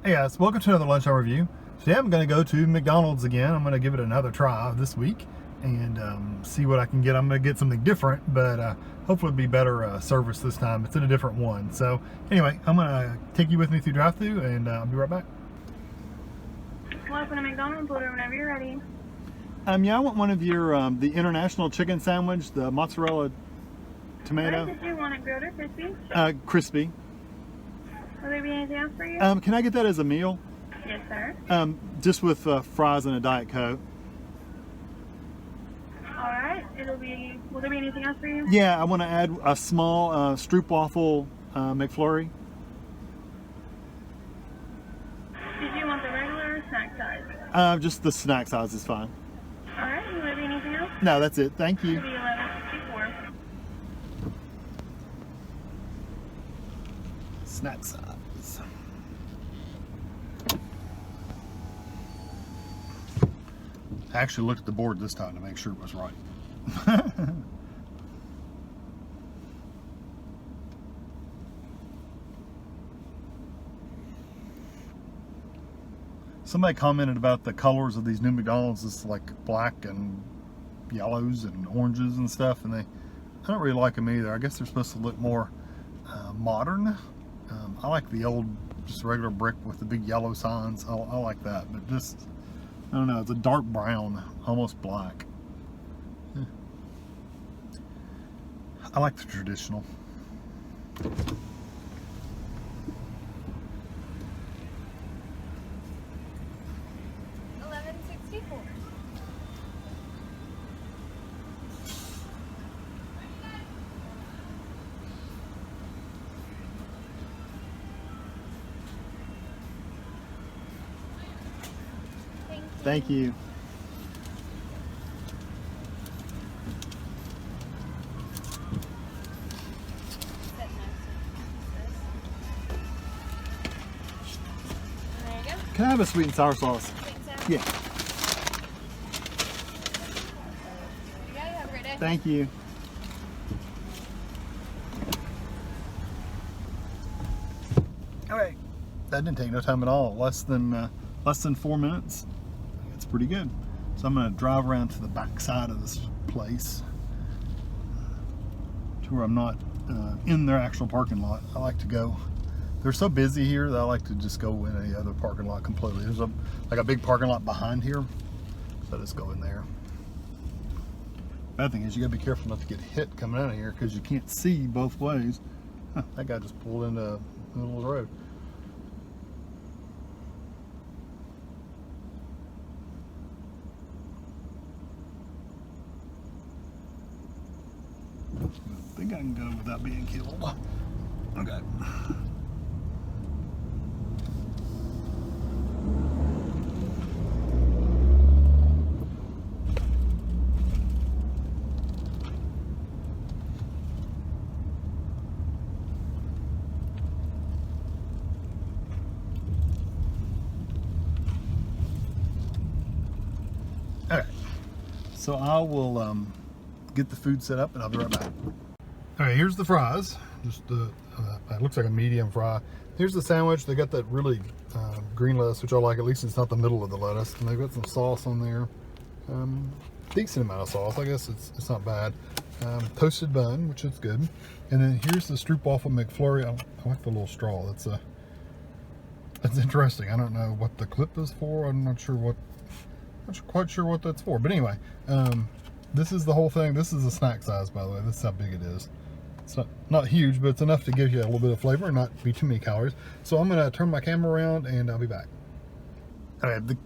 Hey guys, welcome to another Lunchtime review. Today I'm going to go to McDonald's again. I'm going to give it another try this week and see what I can get. I'm going to get something different, but hopefully it'll be better service this time. It's in a different one. So anyway, I'm going to take you with me through drive-thru and I'll be right back. Welcome to McDonald's. Order whenever you're ready. Yeah, I want one of your the international chicken sandwich, the mozzarella tomato. Did you want it grilled or crispy? Crispy. Will there be anything else for you? Can I get that as a meal? Yes, sir. Just with fries and a Diet Coke. All right. Will there be anything else for you? Yeah, I want to add a small Stroopwafel McFlurry. Did you want the regular or snack size? Just the snack size is fine. All right. Will there be anything else? No, that's it. Thank you. It'll be $11.64. Snack size. I actually looked at the board this time to make sure it was right. Somebody commented about the colors of these new McDonald's. It's like black and yellows and oranges and stuff, and I don't really like them either. I guess they're supposed to look more modern. I like the old, just regular brick with the big yellow signs. I like that, but just, I don't know, it's a dark brown, almost black. I like the traditional. $11.64. Thank you. There you go. Can I have a sweet and sour sauce? Yeah. You got it. Have a great day. Thank you. All right. That didn't take no time at all. Less than 4 minutes. It's pretty good. So I'm going to drive around to the back side of this place to where I'm not in their actual parking lot. I like to go. They're so busy here that I like to just go in any other parking lot completely. There's like a big parking lot behind here, so I just go in there. Bad thing is you gotta be careful not to get hit coming out of here because you can't see both ways. Huh, that guy just pulled into the middle of the road. I think I can go without being killed. Okay. Alright, so I will get the food set up and I'll be right back. Alright, here's the fries. Just it looks like a medium fry. Here's the sandwich. They got that really green lettuce, which I like. At least it's not the middle of the lettuce. And they've got some sauce on there. Decent amount of sauce. I guess it's not bad. Toasted bun, which is good. And then here's the Stroopwafel McFlurry. I like the little straw. That's interesting. I don't know what the clip is for. I'm not quite sure what that's for. But anyway, this is the whole thing. This is a snack size, by the way. This is how big it is. It's not huge, but it's enough to give you a little bit of flavor and not be too many calories. So I'm going to turn my camera around and I'll be back. All right, the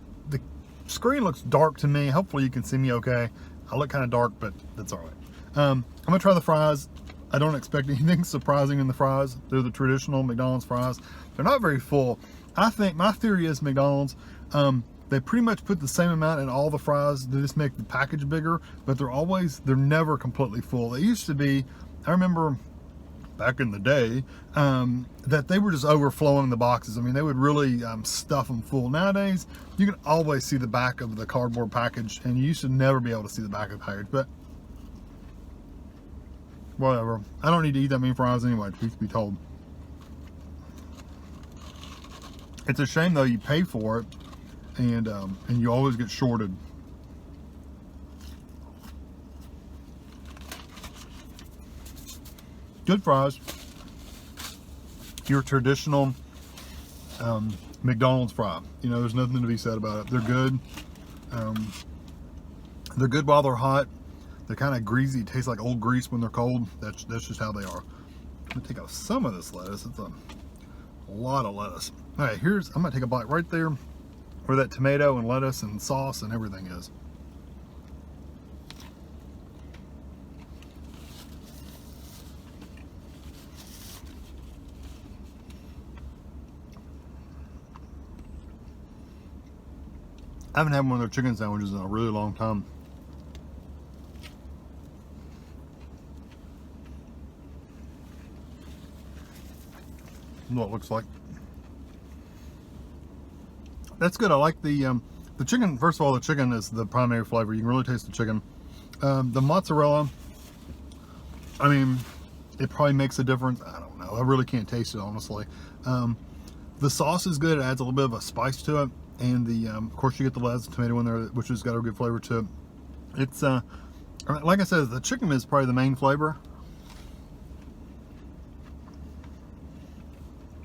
screen looks dark to me. Hopefully you can see me okay. I look kind of dark, but that's all right. I'm going to try the fries. I don't expect anything surprising in the fries. They're the traditional McDonald's fries. They're not very full. I think my theory is McDonald's, they pretty much put the same amount in all the fries. They just make the package bigger, but they're never completely full. They used to be, I remember back in the day, that they were just overflowing the boxes. I mean, they would really stuff them full. Nowadays, you can always see the back of the cardboard package, and you used to never be able to see the back of the package, but whatever. I don't need to eat that many fries anyway, truth be told. It's a shame though, you pay for it and you always get shorted. Good fries. Your traditional McDonald's fry. You know, there's nothing to be said about it. They're good. They're good while they're hot. They're kind of greasy. It tastes like old grease when they're cold. That's just how they are. I'm gonna take out some of this lettuce. It's a lot of lettuce. All right, I'm gonna take a bite right there where that tomato and lettuce and sauce and everything is. I haven't had one of their chicken sandwiches in a really long time. What it looks like. That's good. I like the chicken. First of all, the chicken is the primary flavor. You can really taste the chicken. The mozzarella, I mean, it probably makes a difference. I don't know. I really can't taste it, honestly. The sauce is good. It adds a little bit of a spice to it. And of course, you get the lettuce and tomato in there, which has got a good flavor to it. It's, like I said, the chicken is probably the main flavor.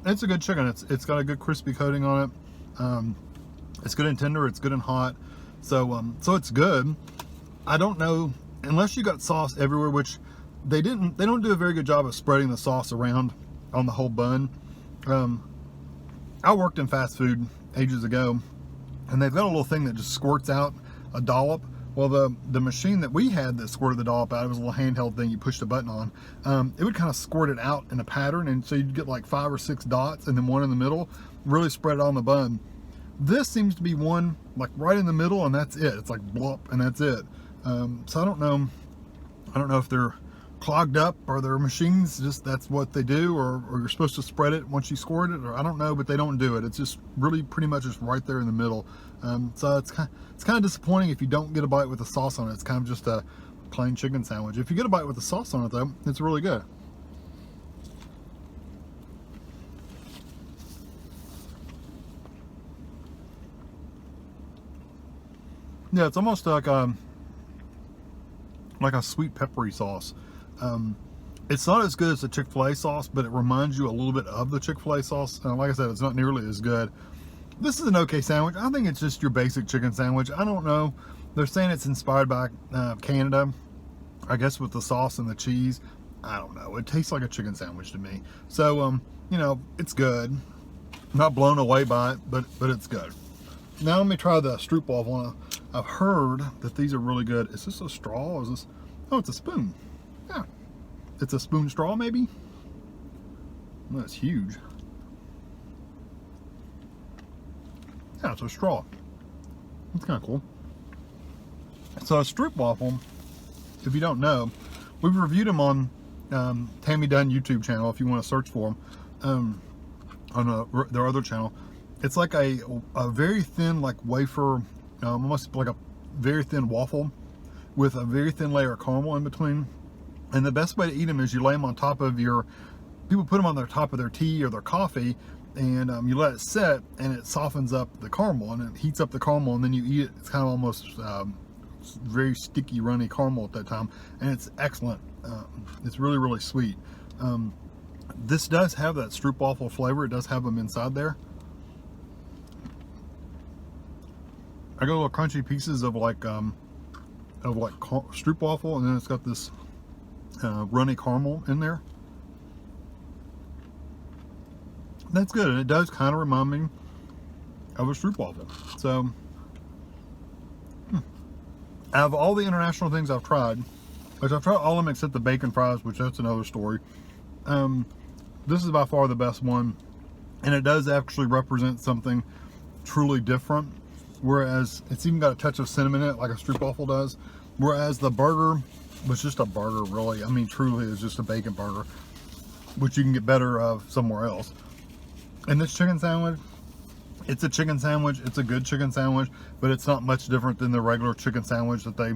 It's a good chicken. It's got a good crispy coating on it. It's good and tender. It's good and hot. So it's good. I don't know, unless you got sauce everywhere, which they don't do a very good job of spreading the sauce around on the whole bun. I worked in fast food ages ago, and they've got a little thing that just squirts out a dollop. Well, the machine that we had that squirted the dollop out, it was a little handheld thing you pushed a button on. It would kind of squirt it out in a pattern, and so you'd get like 5 or 6 dots and then one in the middle, really spread it on the bun. This seems to be one like right in the middle, and that's it. It's like blop, and that's it. So I don't know if they're clogged up or their machines just that's what they do, or you're supposed to spread it once you squirt it, or I don't know, but they don't do it. It's just really pretty much just right there in the middle. So it's kind of disappointing if you don't get a bite with the sauce on it. It's kind of just a plain chicken sandwich. If you get a bite with the sauce on it though, it's really good. Yeah, it's almost like a sweet peppery sauce. It's not as good as the Chick-fil-A sauce, but it reminds you a little bit of the Chick-fil-A sauce. Like I said, it's not nearly as good. This is an okay sandwich. I think it's just your basic chicken sandwich. I don't know. They're saying it's inspired by Canada, I guess, with the sauce and the cheese. I don't know. It tastes like a chicken sandwich to me. So, you know, it's good. I'm not blown away by it, but it's good. Now let me try the Stroopwafel. I've heard that these are really good. Is this a straw? Or is this? Oh, it's a spoon. Yeah, it's a spoon straw, maybe. That's huge. Yeah, it's a straw. That's kind of cool. So a Stroopwafel, if you don't know, we've reviewed them on Tammy Dunn YouTube channel. If you want to search for them on their other channel, it's like a very thin, like wafer, almost like a very thin waffle with a very thin layer of caramel in between. And the best way to eat them is you lay them on top of people put them on the top of their tea or their coffee, and you let it set, and it softens up the caramel, and it heats up the caramel, and then you eat it. It's kind of almost very sticky, runny caramel at that time, and it's excellent. It's really, really sweet. This does have that Stroopwafel flavor. It does have them inside there. I got little crunchy pieces of like Stroopwafel, and then it's got this runny caramel in there. That's good, and it does kind of remind me of a Stroopwafel. So, out of all the international things I've tried, which I've tried all of them except the bacon fries, which that's another story. This is by far the best one, and it does actually represent something truly different. Whereas it's even got a touch of cinnamon in it, like a Stroopwafel does. Whereas the burger was just a burger, really. I mean, truly, it's just a bacon burger, which you can get better of somewhere else. And this chicken sandwich, it's a chicken sandwich. It's a good chicken sandwich, but it's not much different than the regular chicken sandwich that they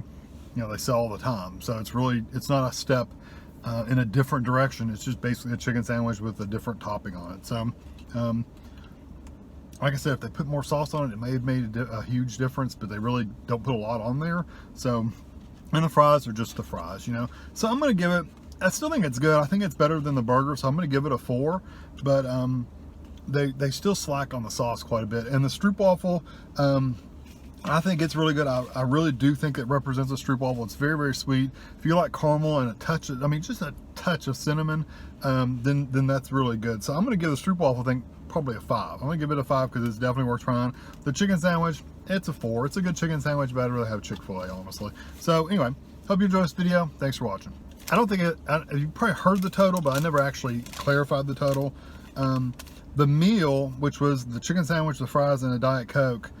sell all the time. So it's not a step in a different direction. It's just basically a chicken sandwich with a different topping on it. So like I said, if they put more sauce on it, it may have made a huge difference, but they really don't put a lot on there. So, and the fries are just the fries, you know. So I'm going to give it, I still think it's good. I think it's better than the burger, so I'm going to give it a 4. But they still slack on the sauce quite a bit. And the Stroopwafel, I think it's really good. I really do think it represents a Stroopwafel. It's very, very sweet. If you like caramel and a touch of, I mean, just a touch of cinnamon, then that's really good. So I'm going to give the Stroopwafel thing probably a 5. I'm going to give it a 5 because it's definitely worth trying. The chicken sandwich, it's a 4. It's a good chicken sandwich, but I'd rather have Chick-fil-A, honestly. So anyway, hope you enjoyed this video. Thanks for watching. I don't think you probably heard the total, but I never actually clarified the total. The meal, which was the chicken sandwich, the fries, and a Diet Coke,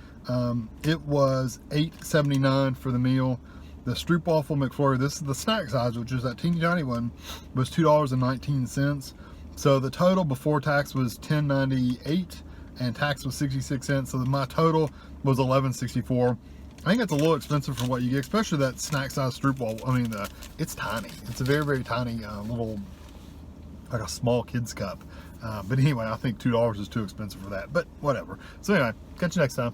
it was $8.79 for the meal. The Stroopwafel McFlurry, this is the snack size, which is that teeny tiny one, was $2.19. So the total before tax was $10.98 and tax was 66 cents. So my total was $11.64. I think it's a little expensive for what you get, especially that snack size Stroopwafel. I mean, it's tiny. It's a very, very tiny little, like a small kid's cup. But anyway, I think $2 is too expensive for that. But whatever. So anyway, catch you next time.